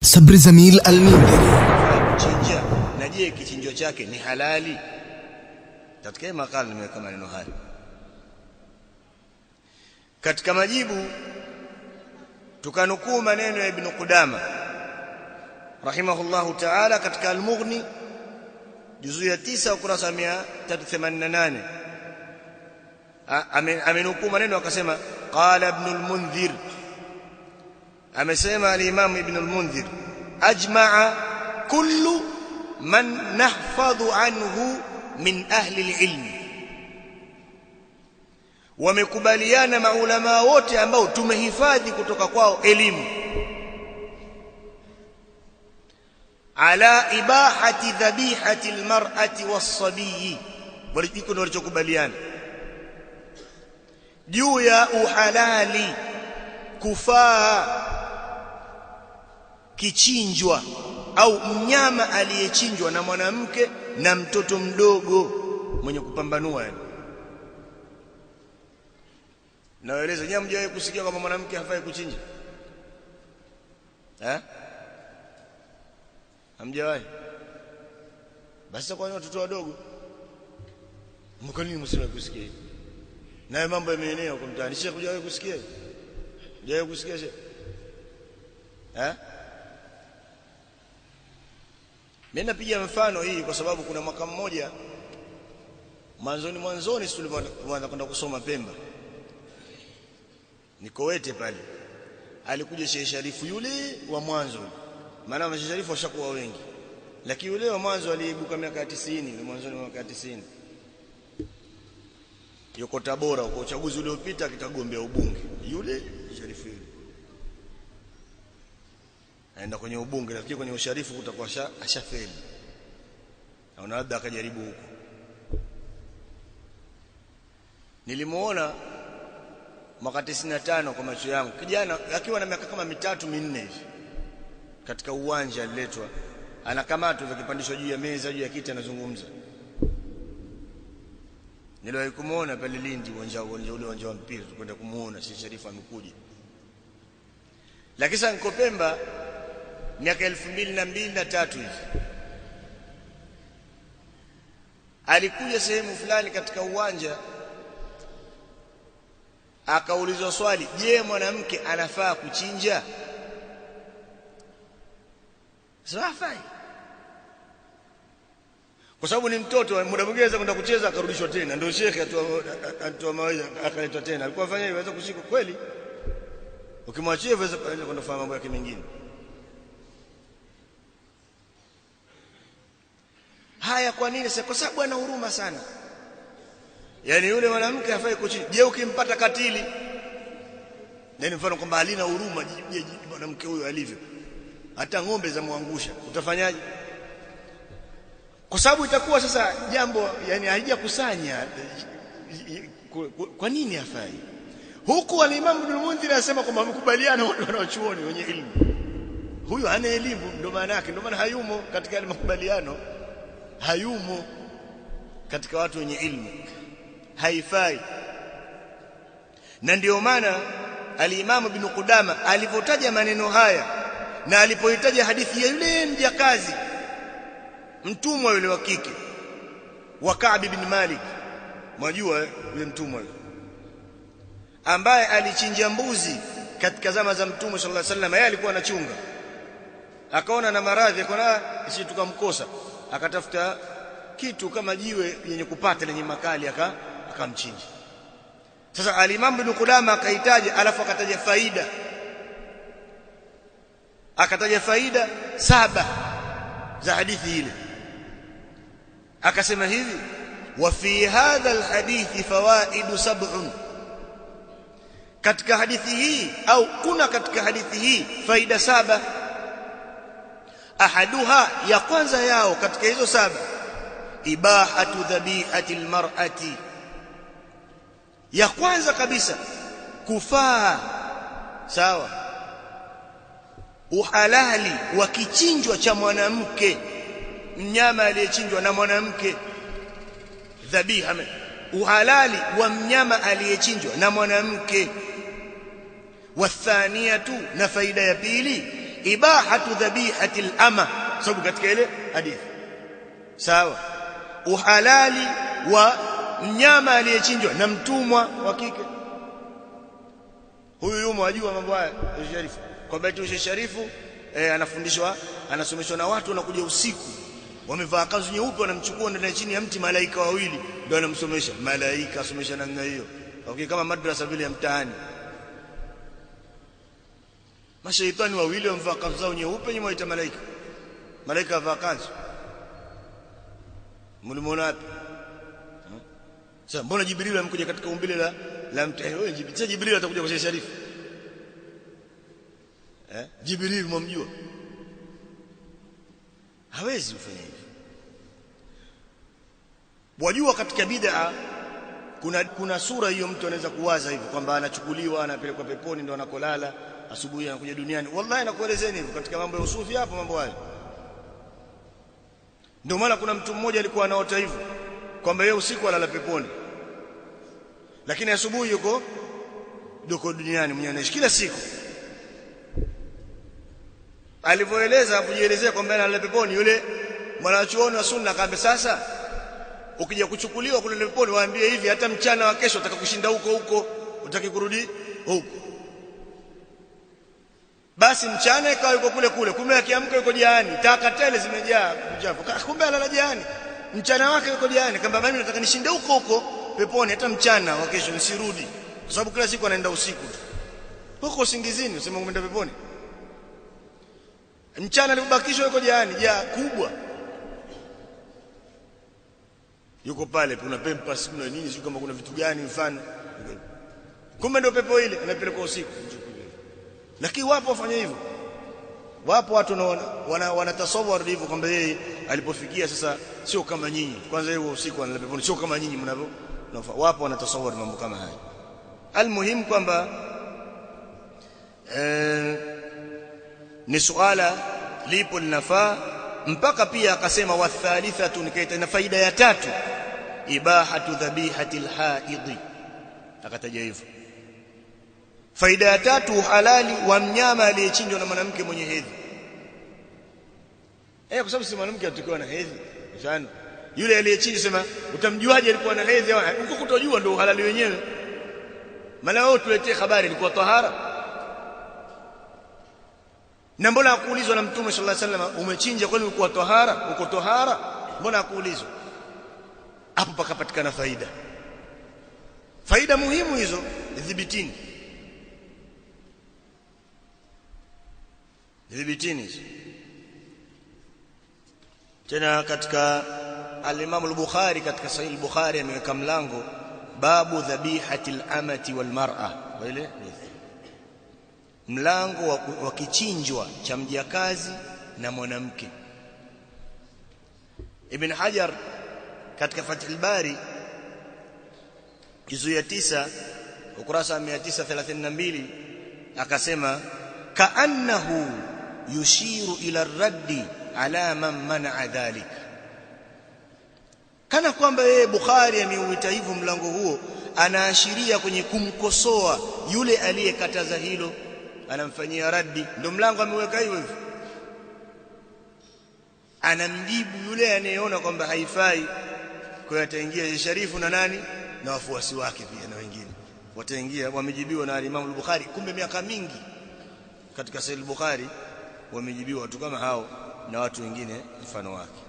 Sabri Zamil Al-Mindri. Kuchinja na je kichinjo chake ni halali? Katika makala nimeweka maneno haya. Katika majibu tukanukuu maneno ya Ibn Qudama rahimahullahu ta'ala katika Al-Mughni juzu ya 9 ukurasa 388. Amenukuu maneno akasema qala Ibn al-Mundhir, amesema al-Imam Ibn al-Mundhir, ajma'a kullu man nahfadhu anhu min ahli al-ilm, wamekubaliana maulama wote ambao tumehifadhi kutoka kwao elimu, ala ibahati dhabihati al-mar'ati was-sabiy, walijiko ndio walichokubaliana juu ya uhalali kufaa kichinjwa au mnyama aliyechinjwa na mwanamke na mtoto mdogo mwenye kupambanua. Yani naeleza, nyinyi mjawahi kusikia kama mwanamke hafai kuchinja? Hamjawahi? Basi kwa nini watoto wadogo mkanini msiwahi kusikia? Na mambo yameenea huko mtaani. Sheikh, hujawahi kusikia? Hujawahi kusikia Sheikh? Mimi napiga mfano hii kwa sababu kuna mwaka mmoja mwanzoni tulipoanza kwenda kusoma Pemba, Nikowete pale, alikuja Sheikh Sharifu yule wa mwanzo. Maana Sheikh Sharifu washakuwa wengi, lakini yule wa mwanzo aliibuka miaka 90, yule mwanzoni wa miaka 90. Yuko Tabora kwa uchaguzi uliopita akitagombea ubunge. Yule Sharifu yule aenda kwenye ubunge, lakini kwenye usharifu kutakuwa ashafeli, na labda akajaribu huko. Nilimuona mwaka 95 kwa macho yangu, kijana akiwa na miaka kama 3-4 hivi, katika uwanja aliletwa, anakamatwa akipandishwa juu ya meza, juu ya kiti, anazungumza. Niliwahi kumuona pale Lindi, uwanja wa mpira, tukwenda kumuona Sheikh Sharifu amekuja. Lakini sasa niko Pemba miaka 2002 na 3 hivi, alikuja sehemu fulani katika uwanja, akaulizwa swali, je, mwanamke anafaa kuchinja? Sasa hafai, kwa sababu ni mtoto. Muda mwingine kwenda kucheza akarudishwa tena, ndio shekhe atoa mawaidha akaletwa tena. Alikuwa afanya hivyo, aweza kushika kweli, ukimwachia aweza kwenda kufanya mambo yake mengine. Haya, kwa nini? Kwa sababu ana huruma sana. Yani yule mwanamke hafai kuchinja. Je, ukimpata katili, ndio mfano kwamba halina huruma, je mwanamke huyo alivyo, hata ng'ombe za muangusha, utafanyaje? Kwa sababu itakuwa sasa jambo yani haijakusanya. Kwa nini hafai? Huku al-Imam Ibn Mundhir anasema kwamba wamekubaliana wanachuoni wenye elimu. Huyu hana elimu, ndio maana yake, ndio maana hayumo katika yale makubaliano, hayumo katika watu wenye elimu, haifai. Na ndio maana al-Imam Ibn Qudama alipotaja maneno haya na alipohitaja hadithi ya yule mjakazi mtumwa yule wa kike wa Ka'b ibn Malik, mwajua yule mtumwa yule ambaye alichinja mbuzi katika zama za Mtume sallallahu alaihi wasallam. Yeye alikuwa anachunga, akaona na maradhi, akaona sisi tukamkosa, akatafuta kitu kama jiwe yenye kupata lenye makali, akamchinja. Sasa al-Imam Ibn Qudama akahitaji, alafu akataja faida, akataja faida 7 za hadithi ile. Akasema hivi, wa fi hadha alhadithi fawaidu 7, katika hadithi hii au kuna katika hadithi hii faida 7. Ahaduha, ya kwanza yao katika hizo 7, ibahatu dhabihati almar'ati, ya kwanza kabisa kufaa sawa uhalali wa kichinjwa cha mwanamke, mnyama aliyechinjwa na mwanamke. Dhabiha, uhalali wa mnyama aliyechinjwa na mwanamke. Wathaniyatu, na faida ya pili, ibahatu dhabihati al-ama, sababu katika ile hadithi sawa, uhalali wa mnyama aliyechinjwa na mtumwa wa kike. Huyu yumo ajua mambo haya Sharifu, kwa Baitul Sharifu anafundishwa, anasomeshwa na watu wanakuja usiku wamevaa kanzu nyeupe, wanamchukua ndani chini ya mti malaika wawili ndio wanamsomesha. Malaika asomesha namna hiyo, okay, kama madrasa vile ya mtaani. Mashaitani wawili wamevaa kanzu zao nyeupe, nyuma ita malaika, malaika avaa kanzu. Mlimuona wapi? Sasa mbona Jibril amekuja katika umbile la mtu? Wewe Jibril atakuja kwa Sharifu? Jibril mwamjua? Hawezi kufanya hivyo. Wajua katika bid'a kuna sura hiyo mtu anaweza kuwaza hivyo kwamba anachukuliwa anapelekwa peponi ndio anakolala, asubuhi anakuja duniani. Wallahi nakuelezeni hivyo katika mambo ya usufi hapo, mambo hayo. Ndio maana kuna mtu mmoja alikuwa anaota hivyo kwamba yeye usiku analala peponi, lakini asubuhi yuko duniani mwenyewe anaishi kila siku. Alivyoeleza kujielezea kwamba analala peponi, yule mwanachuoni wa sunna akaambia, sasa ukija kuchukuliwa kule peponi waambie hivi, hata mchana wa kesho utaka kushinda huko utaki kurudi huko. Basi mchana ikawa yuko kule, kumbe akiamka yuko jehani, taka tele zimejaa uchafu, kumbe analala jehani, mchana wake yuko jehani, kamba mimi nataka nishinde huko peponi, hata mchana wa kesho nisirudi, kwa sababu kila siku anaenda usiku huko usingizini, useme umeenda peponi. Mchana alibakishwa yuko jehani, jaa kubwa, yuko pale, kuna pempas, kuna nini, sio kama kuna vitu gani mfano, kumbe ndio pepo ile anapelekwa usiku. Lakini wapo wafanya hivyo, wapo watu wanatasawwar hivyo kwamba yeye alipofikia sasa sio kama nyinyi, kwanza yeye usiku analala peponi, sio kama nyinyi mnavyo. Wapo wanatasawwar mambo kama haya. Almuhimu kwamba ni suala lipo linafaa, mpaka pia akasema wa thalithatu, nikaita na faida ya tatu, ibahatu dhabihati alhaidhi, akataja hivyo. Faida ya tatu, halali wa mnyama aliyechinjwa na mwanamke mwenye hedhi. Kwa sababu si mwanamke atakuwa na hedhi. Mfano yule aliyechinjwa, sema utamjuaje alikuwa na hedhi? Huko kutojua ndio halali wenyewe. Maana wewe tuletee habari ilikuwa tahara. Na mbona akuulizwa na Mtume sallallahu alaihi wasallam, umechinja kwani ulikuwa tahara? Uko tahara? Mbona akuulizwa? Hapo pakapatikana faida muhimu hizo, dhibitini tena. Katika al-Imam al-Bukhari, katika Sahih al-Bukhari ameweka mlango babu dhabihati al-amati wal mar'a, wale mlango wa kichinjwa cha mjakazi na mwanamke. Ibn Hajar katika Fath al-Bari juzu ya 9 ukurasa 932 akasema, kaannahu yushiru ila ar-raddi ala man mana'a dhalik, kana kwamba yeye Bukhari ameuita hivyo mlango huo, anaashiria kwenye kumkosoa yule aliyekataza hilo, anamfanyia raddi. Ndio mlango ameweka hivyo, anamjibu yule anayeona kwamba haifai. Kwa hiyo ataingia Sharifu na nani na wafuasi wake pia na wengine wataingia, wamejibiwa na Imam al-Bukhari. Kumbe miaka mingi katika Sahih al-Bukhari wamejibiwa watu kama hao na watu wengine mfano wake.